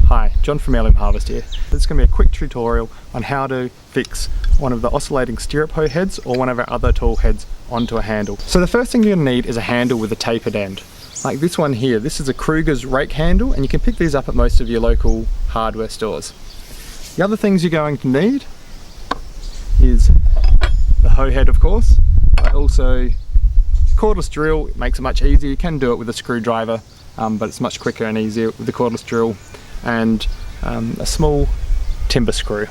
Hi, John from Heirloom Harvest here. This is going to be a quick tutorial on how to fix one of the oscillating stirrup hoe heads or one of our other tool heads onto a handle. So the first thing you're going to need is a handle with a tapered end. Like this one here, this is a Kruger's rake handle, and you can pick these up at most of your local hardware stores. The other things you're going to need is the hoe head, of course, but also cordless drill. It makes it much easier. You can do it with a screwdriver, but it's much quicker and easier with the cordless drill, and a small timber screw.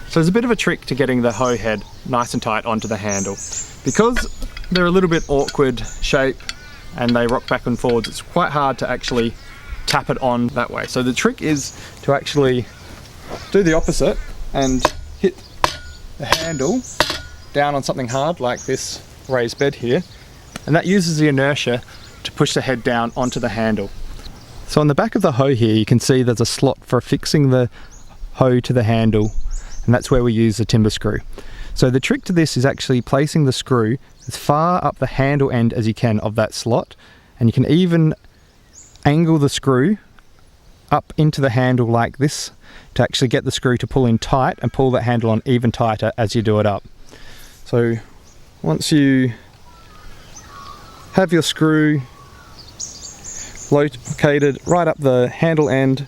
So there's a bit of a trick to getting the hoe head nice and tight onto the handle. Because they're a little bit awkward shape and they rock back and forwards, it's quite hard to actually tap it on that way. So the trick is to actually do the opposite and hit the handle down on something hard like this raised bed here, and that uses the inertia to push the head down onto the handle. So on the back of the hoe here you can see there's a slot for fixing the hoe to the handle, and that's where we use the timber screw. So the trick to this is actually placing the screw as far up the handle end as you can of that slot, and you can even angle the screw up into the handle like this to actually get the screw to pull in tight and pull that handle on even tighter as you do it up. So once you have your screw located right up the handle end,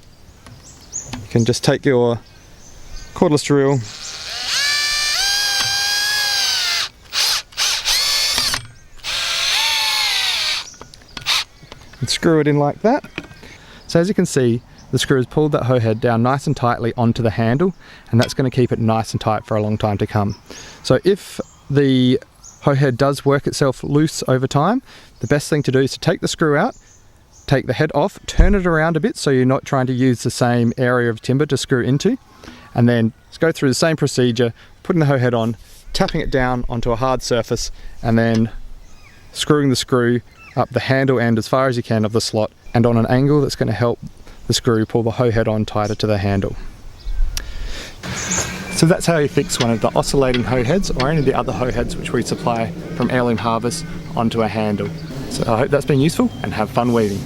you can just take your cordless drill and screw it in like that. So as you can see, the screw has pulled that hoe head down nice and tightly onto the handle, and that's going to keep it nice and tight for a long time to come. So if the hoe head does work itself loose over time, the best thing to do is to take the screw out, take the head off, turn it around a bit so you're not trying to use the same area of timber to screw into, and then go through the same procedure, putting the hoe head on, tapping it down onto a hard surface, and then screwing the screw up the handle end as far as you can of the slot, and on an angle that's going to help the screw pull the hoe head on tighter to the handle. So that's how you fix one of the oscillating hoe heads or any of the other hoe heads which we supply from Heirloom Harvest onto a handle. So I hope that's been useful, and have fun weaving.